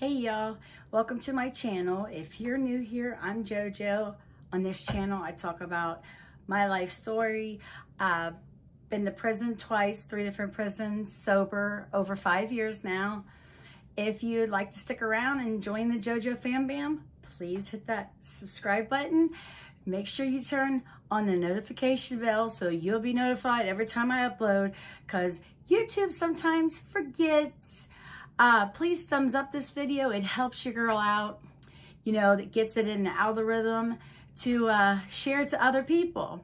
Hey y'all, welcome to my channel. If you're new here, I'm JoJo. On this channel, I talk about my life story. Been to prison twice, 3 different prisons, sober, over 5 years now. If you'd like to stick around and join the JoJo Fam Bam, please hit that subscribe button. Make sure you turn on the notification bell so you'll be notified every time I upload, because YouTube sometimes forgets. Please thumbs up this video. It helps your girl out, that gets it in the algorithm to share to other people.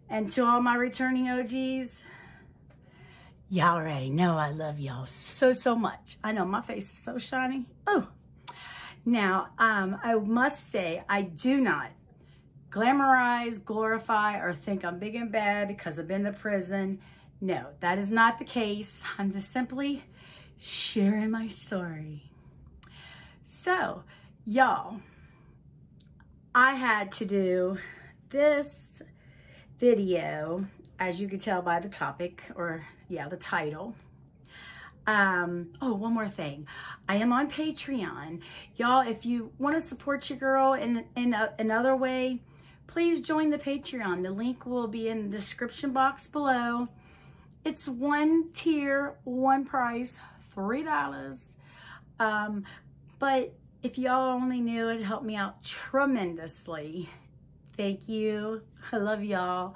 And to all my returning OGs, y'all already know I love y'all so much. I know my face is so shiny. Oh, now I must say I do not glamorize, glorify, or think I'm big and bad because I've been to prison. No, that is not the case. I'm just simply sharing my story. So, y'all, I had to do this video, as you can tell by the topic, or the title. Oh, one more thing. I am on Patreon. Y'all, if you want to support your girl in another way, please join the Patreon. The link will be in the description box below. It's one tier, one price, $3. But if y'all only knew, it helped me out tremendously. Thank you. I love y'all.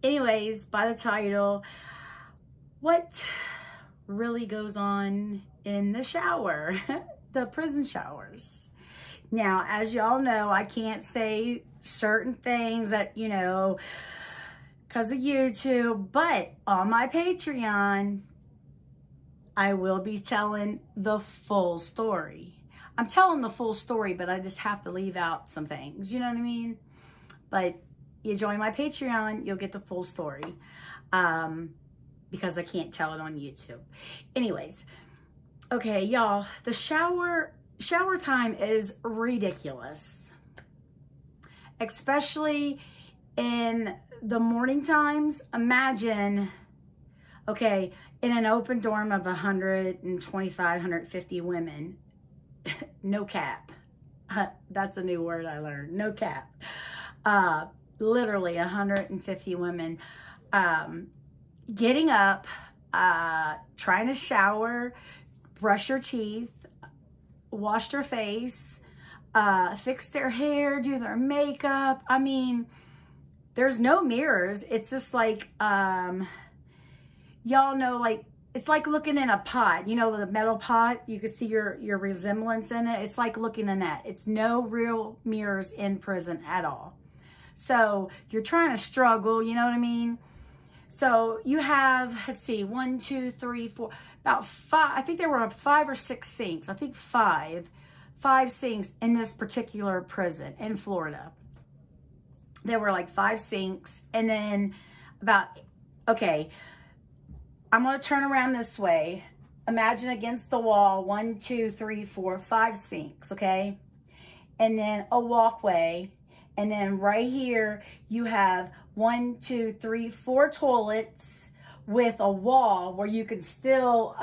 Anyways, by the title, what really goes on in the shower, the prison showers. Now, as y'all know, I can't say certain things that, because of YouTube, but on my Patreon, I will be telling the full story. I'm telling the full story, but I just have to leave out some things, you know what I mean? But you join my Patreon, you'll get the full story, because I can't tell it on YouTube. Anyways, okay, y'all, the shower time is ridiculous, especially in the morning times. Imagine, okay, in an open dorm of 125, 150 women, no cap. That's a new word I learned, no cap. Literally 150 women getting up, trying to shower, brush your teeth, wash their face, fix their hair, do their makeup. I mean, there's no mirrors. It's just like, y'all know, like, it's like looking in a pot, the metal pot, you can see your resemblance in it. It's like looking in that. It's no real mirrors in prison at all. So you're trying to struggle, you know what I mean? So you have, let's see, 1, 2, 3, 4, about 5, I think there were 5 or 6 sinks. I think five sinks in this particular prison in Florida. There were like 5 sinks, and then okay, I'm going to turn around this way. Imagine against the wall, 1, 2, 3, 4, 5 sinks, okay? And then a walkway. And then right here, you have 1, 2, 3, 4 toilets with a wall where you can still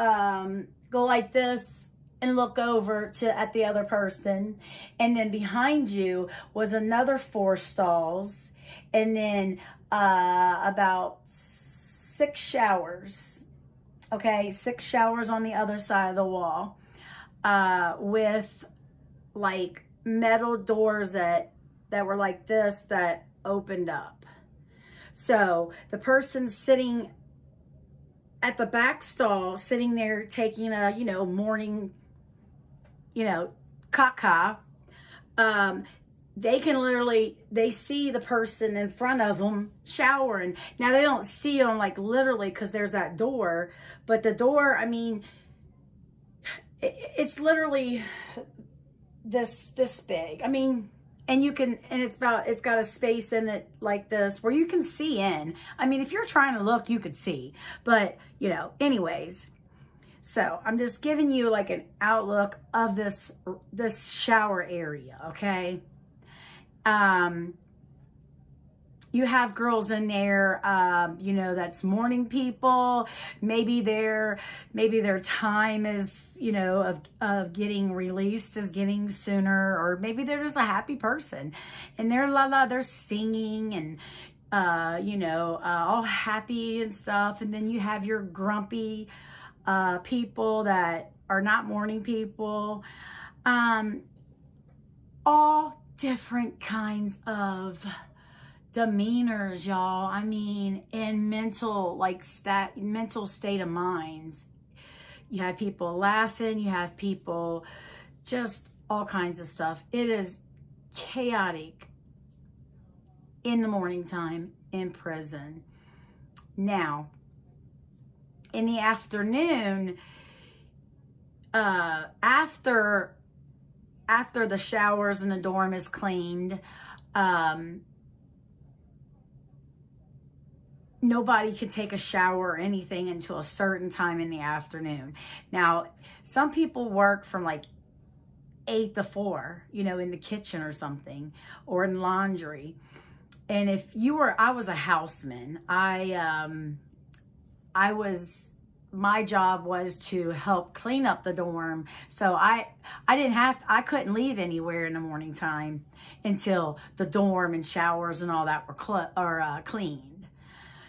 go like this and look over at the other person. And then behind you was another 4 stalls. And then about 6 showers. Okay, 6 showers on the other side of the wall, with like metal doors that were like this that opened up. So the person sitting at the back stall, sitting there taking a morning caca, they can literally, they see the person in front of them showering. Now they don't see them like literally because there's that door, but the door, I mean, it's literally this big. I mean, and it's got a space in it like this where you can see in. I mean, if you're trying to look, you could see, but anyways. So I'm just giving you like an outlook of this shower area, okay? You have girls in there, that's morning people. Maybe their time is, of getting released is getting sooner, or maybe they're just a happy person, and they're singing and all happy and stuff. And then you have your grumpy people that are not morning people. All different kinds of demeanors, y'all. I mean, in mental state of minds. You have people laughing, you have people just all kinds of stuff. It is chaotic in the morning time in prison. Now, in the afternoon, after the showers and the dorm is cleaned, nobody could take a shower or anything until a certain time in the afternoon. Now, some people work from like 8 to 4, in the kitchen or something, or in laundry. And I was a houseman. My job was to help clean up the dorm. So I couldn't leave anywhere in the morning time until the dorm and showers and all that were cleaned.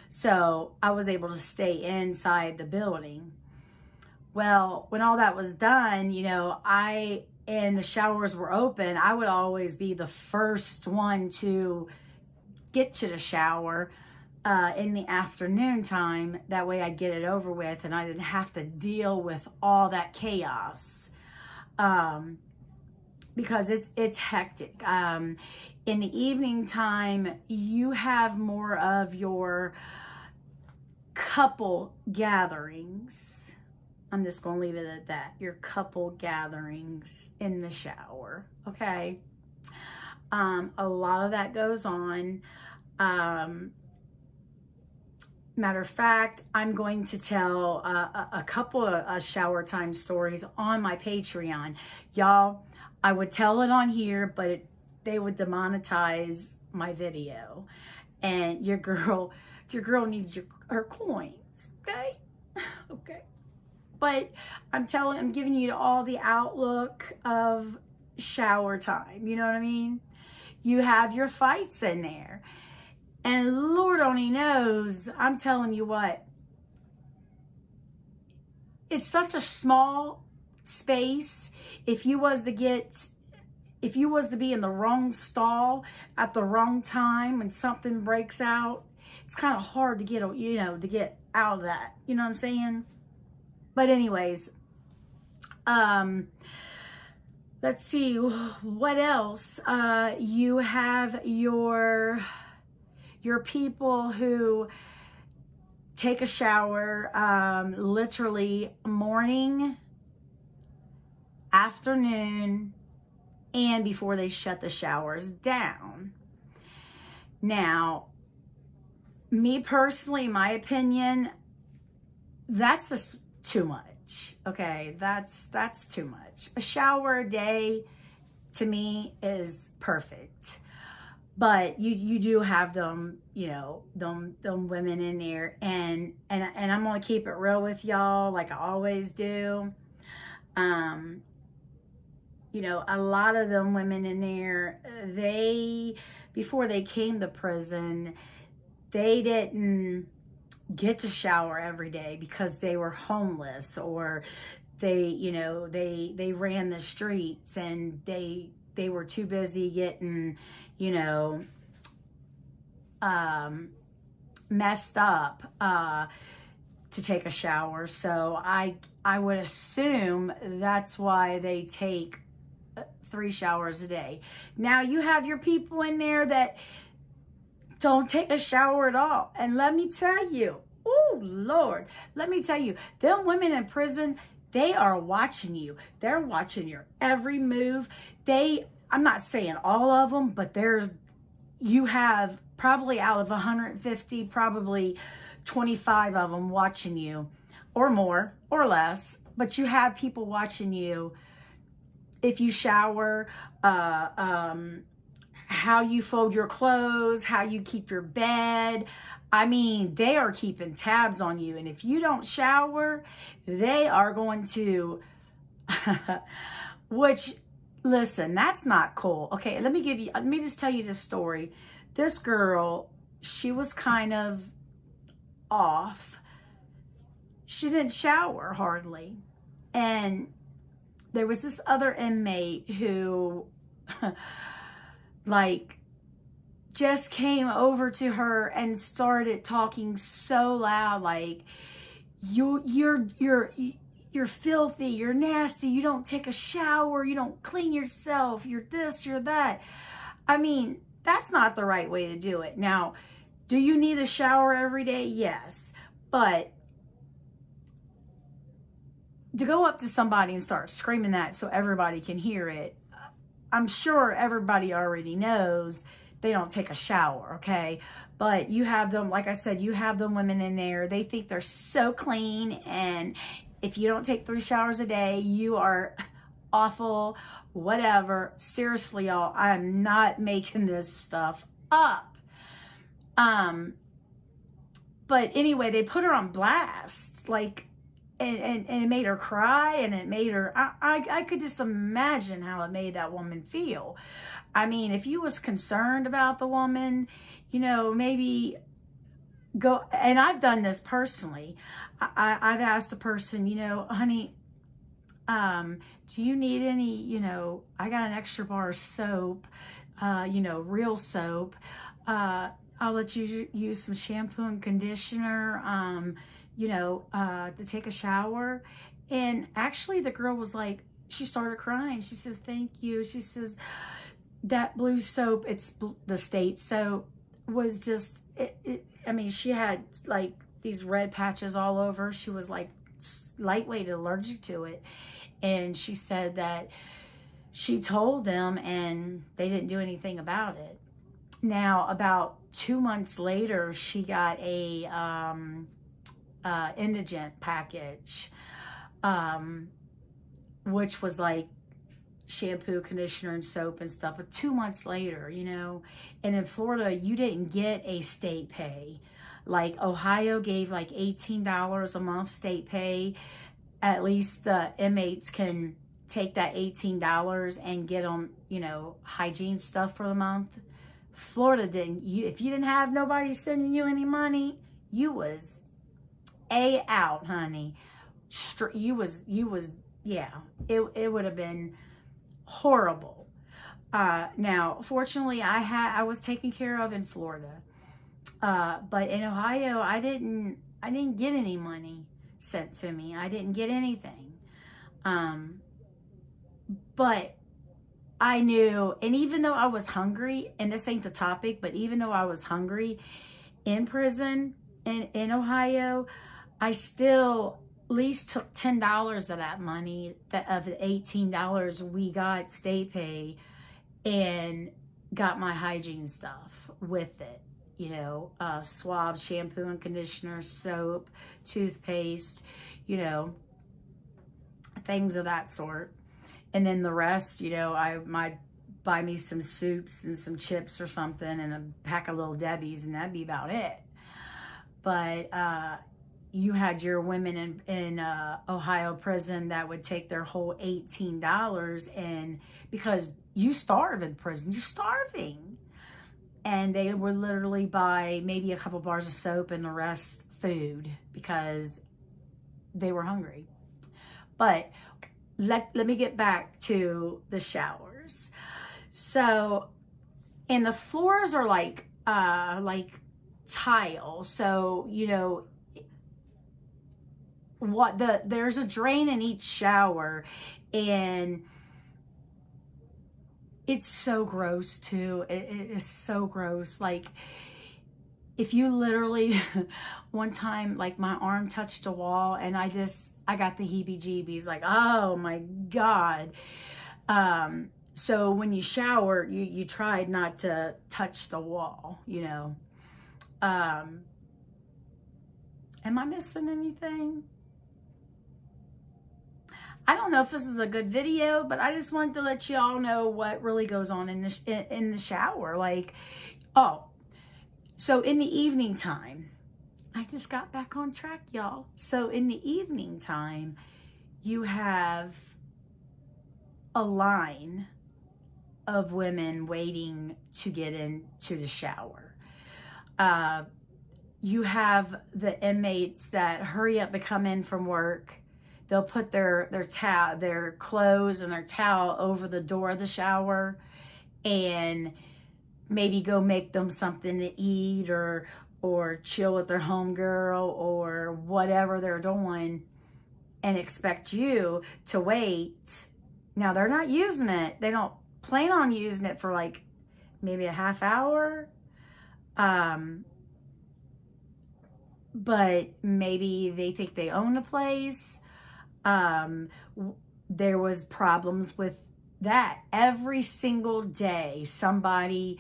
So I was able to stay inside the building. Well, when all that was done, and the showers were open, I would always be the first one to get to the shower in the afternoon time. That way I'd get it over with and I didn't have to deal with all that chaos, because it's hectic. In the evening time, you have more of your couple gatherings. I'm just going to leave it at that. Your couple gatherings in the shower, okay? A lot of that goes on. Matter of fact, I'm going to tell a couple of shower time stories on my Patreon. Y'all, I would tell it on here, but they would demonetize my video. And your girl needs her coins, okay? Okay. But I'm giving you all the outlook of shower time. You know what I mean? You have your fights in there. And Lord only knows, I'm telling you what, it's such a small space. If you was to be in the wrong stall at the wrong time when something breaks out, it's kind of hard to get out of that. You know what I'm saying? But anyways, let's see what else. You have your people who take a shower literally morning, afternoon, and before they shut the showers down. Now, me personally, my opinion, that's just too much. Okay, that's too much. A shower a day to me is perfect. But you do have them, them women in there, and I'm gonna keep it real with y'all, like I always do. A lot of them women in there, before they came to prison, they didn't get to shower every day because they were homeless, or they ran the streets and they were too busy getting, messed up to take a shower. So I would assume that's why they take 3 showers a day. Now you have your people in there that don't take a shower at all. And let me tell you, oh Lord, let me tell you, them women in prison, they are watching you. They're watching your every move. I'm not saying all of them, but you have probably out of 150, probably 25 of them watching you, or more or less, but you have people watching you. If you shower, how you fold your clothes, how you keep your bed. I mean, they are keeping tabs on you. And if you don't shower, they are going to, which, listen, that's not cool. Okay, let me just tell you this story. This girl, she was kind of off. She didn't shower hardly. And there was this other inmate who like just came over to her and started talking so loud, like, you're filthy, you're nasty, you don't take a shower, you don't clean yourself, you're this, you're that. I mean, that's not the right way to do it. Now, do you need a shower every day? Yes. But to go up to somebody and start screaming that so everybody can hear it, I'm sure everybody already knows they don't take a shower, okay? But you have them, like I said, you have them women in there. They think they're so clean, and if you don't take 3 showers a day, you are awful, whatever. Seriously, y'all, I'm not making this stuff up. But anyway, they put her on blast, like, and it made her cry, and it made her, I could just imagine how it made that woman feel. I mean, if you was concerned about the woman, you know, maybe go, and I've done this personally. I've asked a person, you know, honey, do you need any, you know, I got an extra bar of soap, you know, real soap. I'll let you use some shampoo and conditioner, you know, to take a shower. And actually the girl was like, she started crying. She says, thank you. She says, that blue soap, it's the state soap, was just, I mean, she had like these red patches all over. She was like lightweight allergic to it. And she said that she told them and they didn't do anything about it. Now, about 2 months later, she got a indigent package, which was like shampoo, conditioner, and soap and stuff. But 2 months later, you know, and in Florida, you didn't get a state pay. Like Ohio gave like $18 a month state pay. At least the inmates can take that $18 and get them, you know, hygiene stuff for the month. Florida didn't. If you didn't have nobody sending you any money, you was out, honey. You was, yeah, it would have been horrible. Now, fortunately, I was taken care of in Florida. But in Ohio, I didn't get any money sent to me. I didn't get anything. But I knew, and even though I was hungry, and this ain't the topic, but even though I was hungry in prison in Ohio, I still at least took $10 of that money, of the $18 we got state pay, and got my hygiene stuff with it. You know, swabs, shampoo and conditioner, soap, toothpaste, you know, things of that sort. And then the rest, you know, I might buy me some soups and some chips or something and a pack of Little Debbie's, and that'd be about it. But you had your women in Ohio prison that would take their whole $18, and because you starve in prison, you're starving. And they would literally buy maybe a couple bars of soap and the rest food because they were hungry. But let me get back to the showers. So, and the floors are like tile. So, you know, there's a drain in each shower, and it's so gross too. It is so gross. Like, if you literally, one time, like my arm touched a wall and I got the heebie-jeebies, like, oh my God. So when you shower, you tried not to touch the wall, you know. Am I missing anything? I don't know if this is a good video, but I just wanted to let you all know what really goes on in the shower. Like, oh, so in the evening time, I just got back on track, y'all. So in the evening time, you have a line of women waiting to get into the shower. You have the inmates that hurry up to come in from work. They'll put their clothes and their towel over the door of the shower and maybe go make them something to eat or chill with their homegirl or whatever they're doing, and expect you to wait. Now, they're not using it. They don't plan on using it for like maybe a half hour. But maybe they think they own the place. There was problems with that. Every single day, somebody,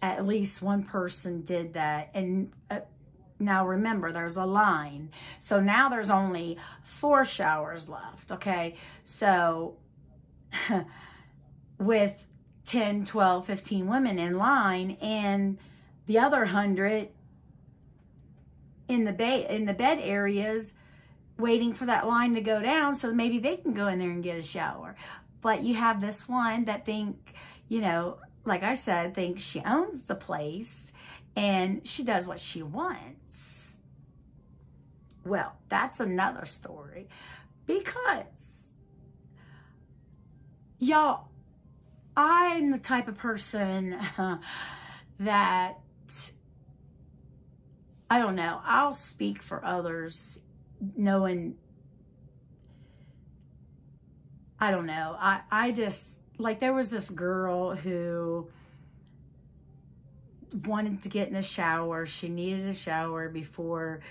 at least one person did that. And now remember, there's a line. So now there's only 4 showers left, okay? So with 10, 12, 15 women in line and the other 100 in the bed areas waiting for that line to go down so maybe they can go in there and get a shower. But you have this one that like I said, thinks she owns the place and she does what she wants. Well, that's another story, because y'all, I'm the type of person that, I don't know, I'll speak for others knowing, I don't know, I just, like, there was this girl who wanted to get in the shower. She needed a shower before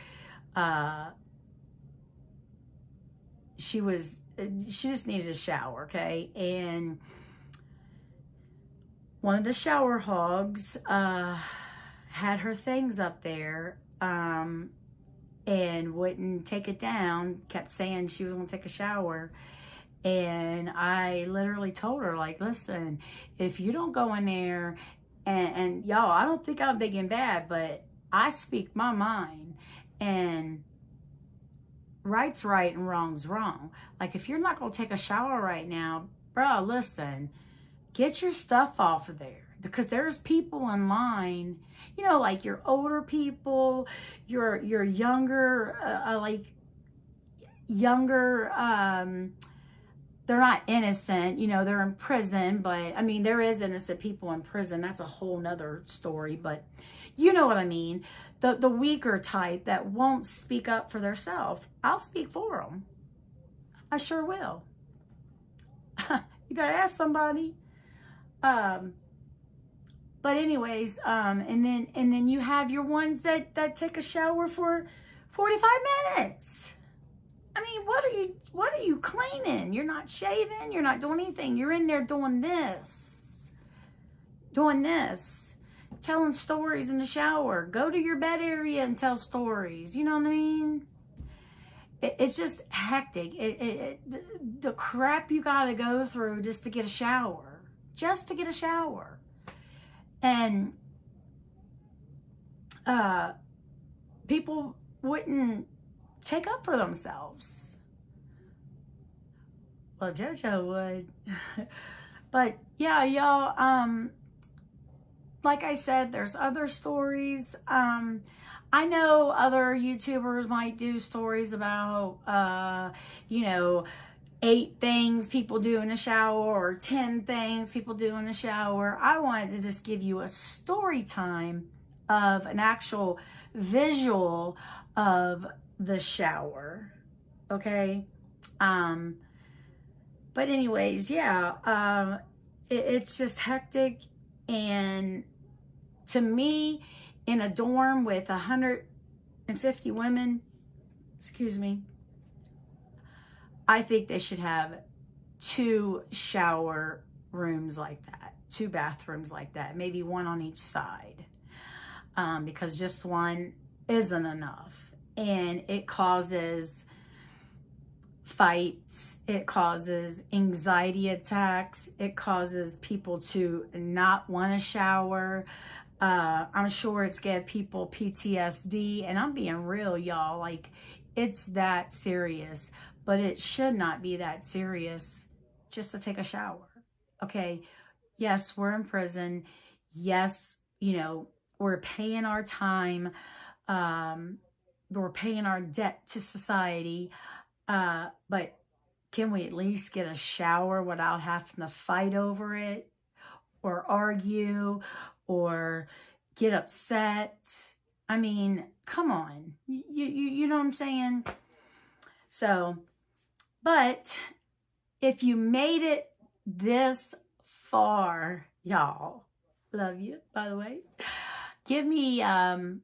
she just needed a shower, okay? And one of the shower hogs had her things up there and wouldn't take it down, kept saying she was going to take a shower. And I literally told her, like, listen, if you don't go in there, and y'all, I don't think I'm big and bad, but I speak my mind, and right's right and wrong's wrong. Like, if you're not going to take a shower right now, bro, listen, get your stuff off of there. Because there's people in line, like your older people, your younger, they're not innocent, they're in prison, but I mean, there is innocent people in prison. That's a whole nother story, but you know what I mean. The weaker type that won't speak up for themselves. I'll speak for them. I sure will. You better ask somebody. But anyways, and then you have your ones that take a shower for 45 minutes. I mean, what are you cleaning? You're not shaving, you're not doing anything. You're in there doing this, telling stories in the shower. Go to your bed area and tell stories. You know what I mean? It's just hectic. The crap you got to go through just to get a shower. And people wouldn't take up for themselves. Well, JoJo would. But yeah, y'all, like I said, there's other stories. I know other YouTubers might do stories about, 8 things people do in a shower or 10 things people do in a shower. I wanted to just give you a story time of an actual visual of the shower, okay? But anyways, yeah, it's just hectic. And to me, in a dorm with 150 women, I think they should have 2 shower rooms like that, 2 bathrooms like that, maybe 1 on each side, because just 1 isn't enough. And it causes fights, it causes anxiety attacks, it causes people to not want to shower. I'm sure it's gave people PTSD, and I'm being real, y'all. Like, it's that serious, but it should not be that serious just to take a shower. Okay. Yes, we're in prison. Yes, you know, we're paying our time. We're paying our debt to society. But can we at least get a shower without having to fight over it or argue or get upset? I mean, come on. You know what I'm saying? So, but if you made it this far, y'all, love you, by the way, give me one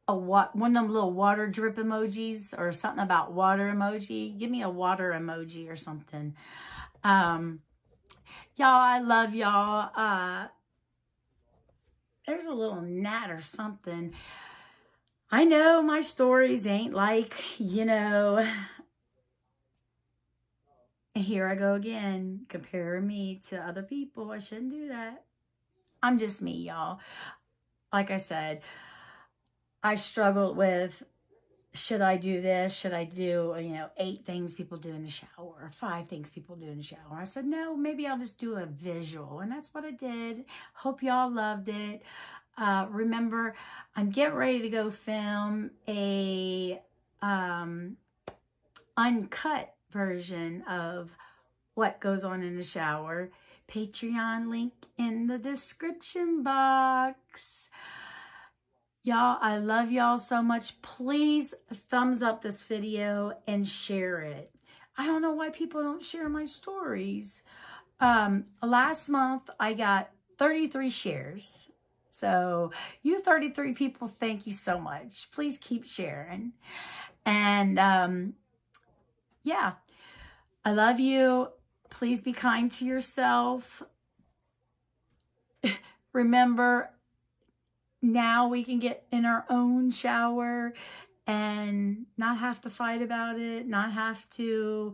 of them little water drip emojis or something about water emoji. Give me a water emoji or something. Y'all, I love y'all. There's a little gnat or something. I know my stories ain't like, you know, here I go again, comparing me to other people. I shouldn't do that. I'm just me, y'all. Like I said, I struggled with, should I do this? Should I do, 8 things people do in the shower, or 5 things people do in the shower? I said, no, maybe I'll just do a visual. And that's what I did. Hope y'all loved it. Remember, I'm getting ready to go film a uncut version of what goes on in the shower. Patreon link in the description box. Y'all, I love y'all so much. Please thumbs up this video and share it. I don't know why people don't share my stories. Last month, I got 33 shares. So you 33 people, thank you so much. Please keep sharing. And yeah, I love you. Please be kind to yourself. Remember, now we can get in our own shower and not have to fight about it, not have to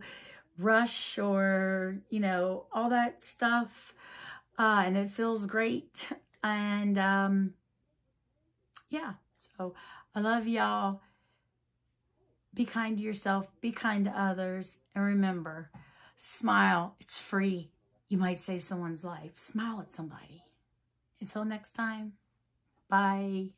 rush or, all that stuff. And it feels great. And yeah, so I love y'all. Be kind to yourself, be kind to others. And remember, smile, it's free. You might save someone's life. Smile at somebody. Until next time. Bye.